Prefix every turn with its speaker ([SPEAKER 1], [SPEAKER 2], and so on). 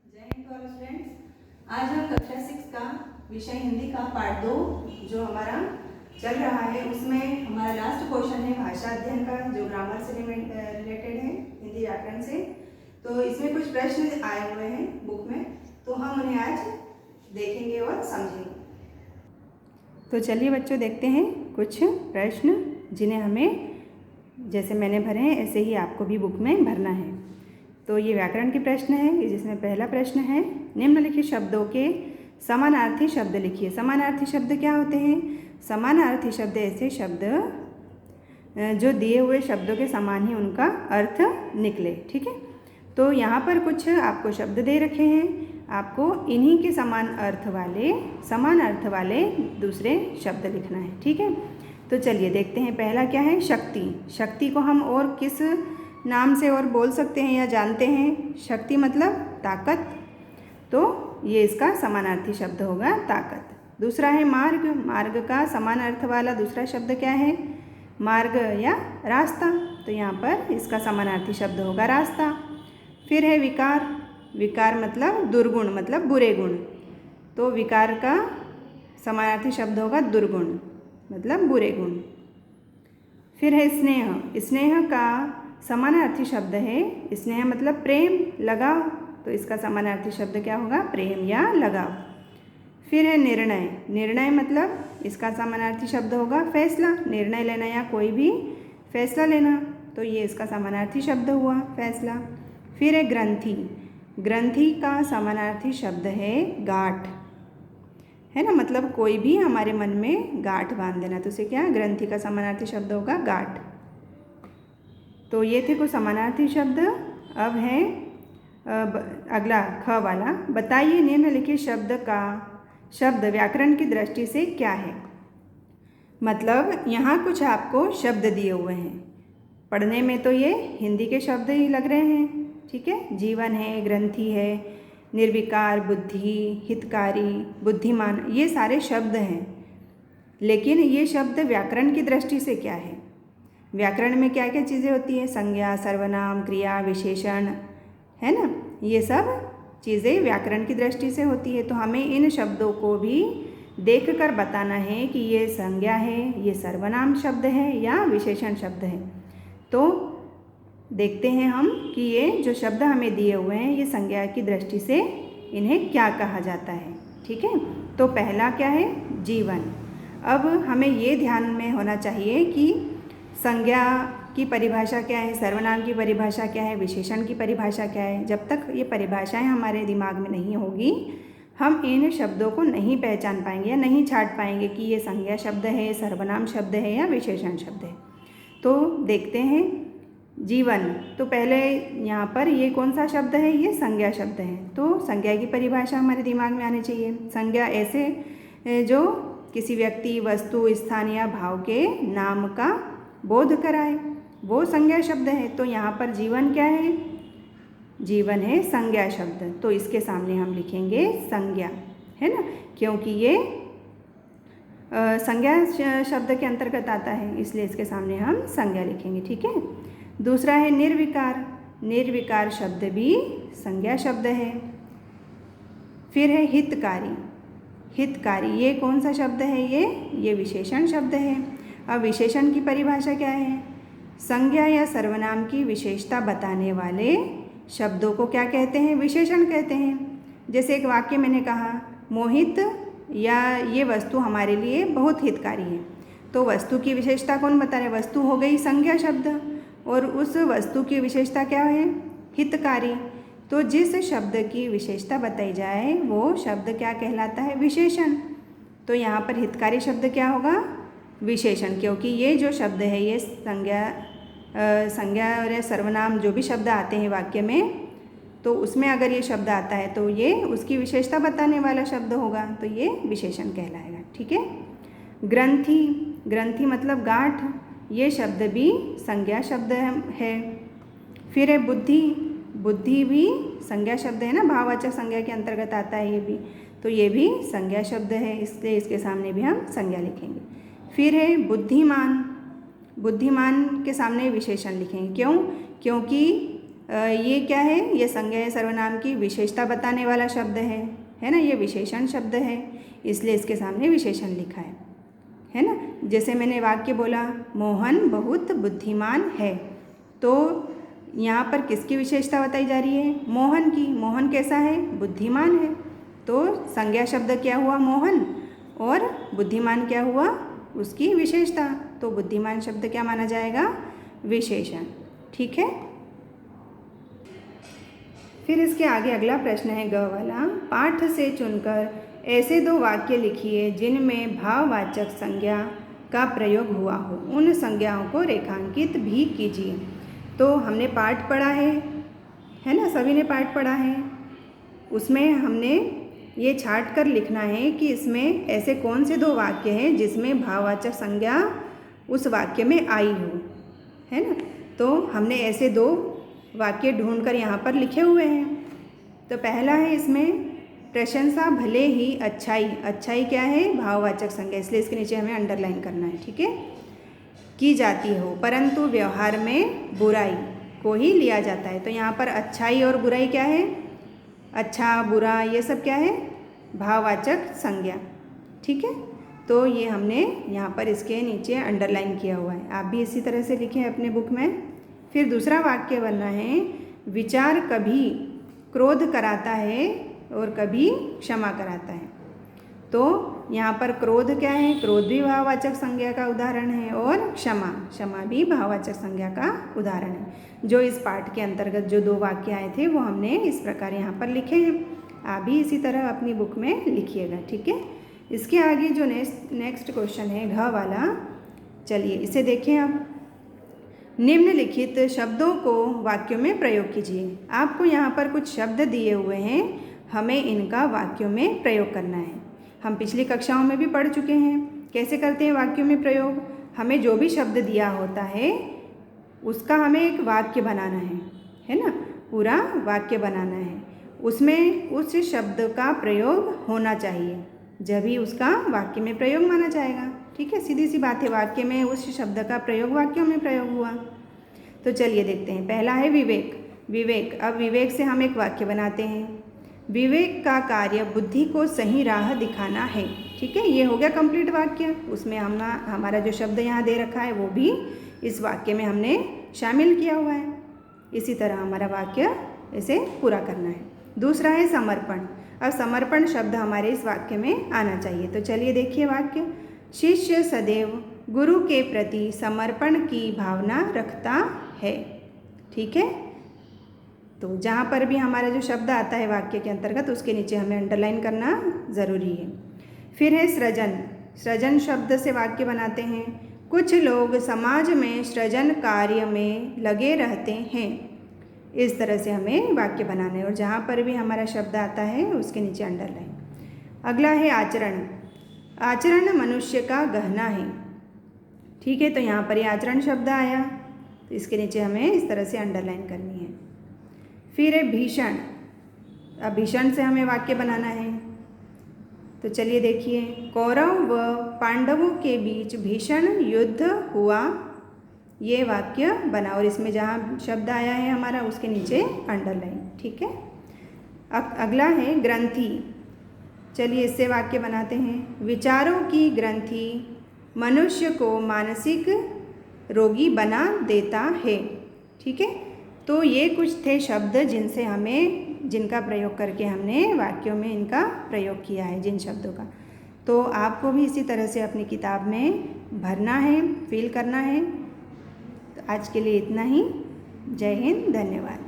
[SPEAKER 1] जय Hind all students. आज हम कक्षा 6 का विषय हिंदी का पार्ट 2 जो हमारा चल रहा है उसमें हमारा लास्ट क्वेश्चन है भाषा अध्ययन का, जो ग्रामर से रिलेटेड है, हिंदी व्याकरण से। तो इसमें कुछ प्रश्न आए हुए हैं बुक में, तो हम उन्हें आज देखेंगे और समझेंगे। तो चलिए बच्चों, देखते हैं कुछ प्रश्न जिन्हें हमें जैसे मैंने भरे हैं ऐसे ही आपको भी बुक में भरना है। तो ये व्याकरण के प्रश्न है, जिसमें पहला प्रश्न है, निम्नलिखित शब्दों के समानार्थी शब्द लिखिए। समानार्थी शब्द क्या होते हैं? समानार्थी शब्द ऐसे शब्द जो दिए हुए शब्दों के समान ही उनका अर्थ निकले। ठीक है, तो यहाँ पर कुछ आपको शब्द दे रखे हैं, आपको इन्हीं के समान अर्थ वाले दूसरे शब्द लिखना है। ठीक है, तो चलिए देखते हैं। पहला क्या है? शक्ति। शक्ति को हम और किस नाम से और बोल सकते हैं या जानते हैं? शक्ति मतलब ताकत, तो ये इसका समानार्थी शब्द होगा ताकत। दूसरा है मार्ग। मार्ग का समान अर्थ वाला दूसरा शब्द क्या है? मार्ग या रास्ता, तो यहाँ पर इसका समानार्थी शब्द होगा रास्ता। फिर है विकार। विकार मतलब दुर्गुण, मतलब बुरे गुण, तो विकार का समानार्थी शब्द होगा दुर्गुण, मतलब बुरे गुण। फिर है स्नेह। स्नेह का समानार्थी शब्द है, स्नेह मतलब प्रेम, लगाव, तो इसका समानार्थी शब्द क्या होगा? प्रेम या लगाव। फिर है निर्णय। निर्णय मतलब इसका समानार्थी शब्द होगा फैसला, निर्णय लेना या कोई भी फैसला लेना, तो ये इसका समानार्थी शब्द हुआ फैसला। फिर है ग्रंथि। ग्रंथि का समानार्थी शब्द है गांठ, है ना, मतलब कोई भी हमारे मन में गांठ बांध देना, तो उसे क्या? ग्रंथि का समानार्थी शब्द होगा गांठ। तो ये थे कुछ समानार्थी शब्द। अब है अगला ख वाला। बताइए निम्नलिखित शब्द व्याकरण की दृष्टि से क्या है? मतलब यहाँ कुछ आपको शब्द दिए हुए हैं, पढ़ने में तो ये हिंदी के शब्द ही लग रहे हैं। ठीक है, जीवन है, ग्रंथि है, निर्विकार, बुद्धि, हितकारी, बुद्धिमान, ये सारे शब्द हैं, लेकिन ये शब्द व्याकरण की दृष्टि से क्या है? व्याकरण में क्या क्या चीज़ें होती हैं? संज्ञा, सर्वनाम, क्रिया, विशेषण, है ना, ये सब चीज़ें व्याकरण की दृष्टि से होती है। तो हमें इन शब्दों को भी देखकर बताना है कि ये संज्ञा है, ये सर्वनाम शब्द है या विशेषण शब्द है। तो देखते हैं हम कि ये जो शब्द हमें दिए हुए हैं ये संज्ञा की दृष्टि से इन्हें क्या कहा जाता है। ठीक है, तो पहला क्या है? जीवन। अब हमें ये ध्यान में होना चाहिए कि संज्ञा की परिभाषा क्या है, सर्वनाम की परिभाषा क्या है, विशेषण की परिभाषा क्या है। जब तक ये परिभाषाएं हमारे दिमाग में नहीं होगी, हम इन शब्दों को नहीं पहचान पाएंगे या नहीं छांट पाएंगे कि ये संज्ञा शब्द है, सर्वनाम शब्द है या विशेषण शब्द है। तो देखते हैं जीवन। तो पहले यहाँ पर ये कौन सा शब्द है? ये संज्ञा शब्द है, तो संज्ञा की परिभाषा हमारे दिमाग में आनी चाहिए। संज्ञा ऐसे जो किसी व्यक्ति, वस्तु, स्थान या भाव के नाम का बोध कराए, वो संज्ञा शब्द है। तो यहाँ पर जीवन क्या है? जीवन है संज्ञा शब्द, तो इसके सामने हम लिखेंगे संज्ञा, है ना, क्योंकि ये संज्ञा शब्द के अंतर्गत आता है, इसलिए इसके सामने हम संज्ञा लिखेंगे। ठीक है, दूसरा है निर्विकार। निर्विकार शब्द भी संज्ञा शब्द है। फिर है हितकारी। हितकारी ये कौन सा शब्द है? ये विशेषण शब्द है। अब विशेषण की परिभाषा क्या है? संज्ञा या सर्वनाम की विशेषता बताने वाले शब्दों को क्या कहते हैं? विशेषण कहते हैं। जैसे एक वाक्य मैंने कहा, मोहित या ये वस्तु हमारे लिए बहुत हितकारी है, तो वस्तु की विशेषता कौन बता रहे? वस्तु हो गई संज्ञा शब्द, और उस वस्तु की विशेषता क्या है? हितकारी। तो जिस शब्द की विशेषता बताई जाए वो शब्द क्या कहलाता है? विशेषण। तो यहाँ पर हितकारी शब्द क्या होगा? विशेषण, क्योंकि ये जो शब्द है ये संज्ञा और सर्वनाम जो भी शब्द आते हैं वाक्य में, तो उसमें अगर ये शब्द आता है तो ये उसकी विशेषता बताने वाला शब्द होगा, तो ये विशेषण कहलाएगा। ठीक है, ग्रंथि। ग्रंथि मतलब गांठ, ये शब्द भी संज्ञा शब्द है। फिर है बुद्धि। बुद्धि भी संज्ञा शब्द है ना, भाववाचक संज्ञा के अंतर्गत आता है ये भी, तो ये भी संज्ञा शब्द है, इसलिए इसके सामने भी हम संज्ञा लिखेंगे। फिर है बुद्धिमान। बुद्धिमान के सामने विशेषण लिखेंगे। क्यों? क्योंकि ये क्या है, ये संज्ञा या सर्वनाम की विशेषता बताने वाला शब्द है ना, ये विशेषण शब्द है, इसलिए इसके सामने विशेषण लिखा है ना। जैसे मैंने वाक्य बोला मोहन बहुत बुद्धिमान है, तो यहाँ पर किसकी विशेषता बताई जा रही है, मोहन की। मोहन कैसा है, बुद्धिमान है, तो संज्ञा शब्द क्या हुआ, मोहन, और बुद्धिमान क्या हुआ, उसकी विशेषता, तो बुद्धिमान शब्द क्या माना जाएगा, विशेषण। ठीक है। फिर इसके आगे अगला प्रश्न है ग वाला, पाठ से चुनकर ऐसे 2 वाक्य लिखिए जिनमें भाववाचक संज्ञा का प्रयोग हुआ हो, उन संज्ञाओं को रेखांकित भी कीजिए। तो हमने पाठ पढ़ा है ना, सभी ने पाठ पढ़ा है, उसमें हमने ये छाट कर लिखना है कि इसमें ऐसे कौन से 2 वाक्य हैं जिसमें भाववाचक संज्ञा उस वाक्य में आई हो, है ना। तो हमने ऐसे 2 वाक्य ढूंढकर यहाँ पर लिखे हुए हैं। तो पहला है इसमें प्रशंसा भले ही अच्छाई, अच्छाई क्या है, भाववाचक संज्ञा, इसलिए इसके नीचे हमें अंडरलाइन करना है। ठीक है, की जाती हो, परंतु व्यवहार में बुराई को ही लिया जाता है। तो यहाँ पर अच्छाई और बुराई क्या है, अच्छा बुरा ये सब क्या है, भाववाचक संज्ञा। ठीक है, तो ये हमने यहाँ पर इसके नीचे अंडरलाइन किया हुआ है, आप भी इसी तरह से लिखें अपने बुक में। फिर दूसरा वाक्य बनना है, विचार कभी क्रोध कराता है और कभी क्षमा कराता है। तो यहाँ पर क्रोध क्या है, क्रोध भी भाववाचक संज्ञा का उदाहरण है, और क्षमा, क्षमा भी भाववाचक संज्ञा का उदाहरण है। जो इस पाठ के अंतर्गत जो 2 वाक्य आए थे वो हमने इस प्रकार यहाँ पर लिखे हैं, आप भी इसी तरह अपनी बुक में लिखिएगा। ठीक है, इसके आगे जो नेक्स्ट क्वेश्चन है घ वाला, चलिए इसे देखें आप। निम्नलिखित शब्दों को वाक्यों में प्रयोग कीजिए। आपको यहाँ पर कुछ शब्द दिए हुए हैं, हमें इनका वाक्यों में प्रयोग करना है। हम पिछली कक्षाओं में भी पढ़ चुके हैं कैसे करते हैं वाक्यों में प्रयोग। हमें जो भी शब्द दिया होता है उसका हमें एक वाक्य बनाना है ना, पूरा वाक्य बनाना है, उसमें उस शब्द का प्रयोग होना चाहिए, जब ही उसका वाक्य में प्रयोग माना जाएगा। ठीक है, सीधी सी बात है, वाक्य में उस शब्द का प्रयोग वाक्यों में प्रयोग हुआ। तो चलिए देखते हैं, पहला है विवेक। विवेक, अब विवेक से हम एक वाक्य बनाते हैं, विवेक का कार्य बुद्धि को सही राह दिखाना है। ठीक है, ये हो गया कंप्लीट वाक्य, उसमें हमारा जो शब्द यहाँ दे रखा है वो भी इस वाक्य में हमने शामिल किया हुआ है। इसी तरह हमारा वाक्य इसे पूरा करना है। दूसरा है समर्पण। अब समर्पण शब्द हमारे इस वाक्य में आना चाहिए। तो चलिए देखिए वाक्य, शिष्य सदैव गुरु के प्रति समर्पण की भावना रखता है। ठीक है, तो जहाँ पर भी हमारा जो शब्द आता है वाक्य के अंतर्गत उसके नीचे हमें अंडरलाइन करना ज़रूरी है। फिर है सृजन। सृजन शब्द से वाक्य बनाते हैं, कुछ लोग समाज में सृजन कार्य में लगे रहते हैं। इस तरह से हमें वाक्य बनाना है, और जहाँ पर भी हमारा शब्द आता है उसके नीचे अंडरलाइन। अगला है आचरण। आचरण मनुष्य का गहना है। ठीक है, तो यहाँ पर ये आचरण शब्द आया, तो इसके नीचे हमें इस तरह से अंडरलाइन करनी है। फिर है भीषण। अब भीषण से हमें वाक्य बनाना है, तो चलिए देखिए, कौरव व पांडवों के बीच भीषण युद्ध हुआ। ये वाक्य बना, और इसमें जहाँ शब्द आया है हमारा उसके नीचे अंडरलाइन। ठीक है, अब अगला है ग्रंथि। चलिए इससे वाक्य बनाते हैं, विचारों की ग्रंथि मनुष्य को मानसिक रोगी बना देता है। ठीक है, तो ये कुछ थे शब्द जिनका प्रयोग करके हमने वाक्यों में इनका प्रयोग किया है, जिन शब्दों का। तो आपको भी इसी तरह से अपनी किताब में भरना है, फिल करना है। तो आज के लिए इतना ही। जय हिंद, धन्यवाद।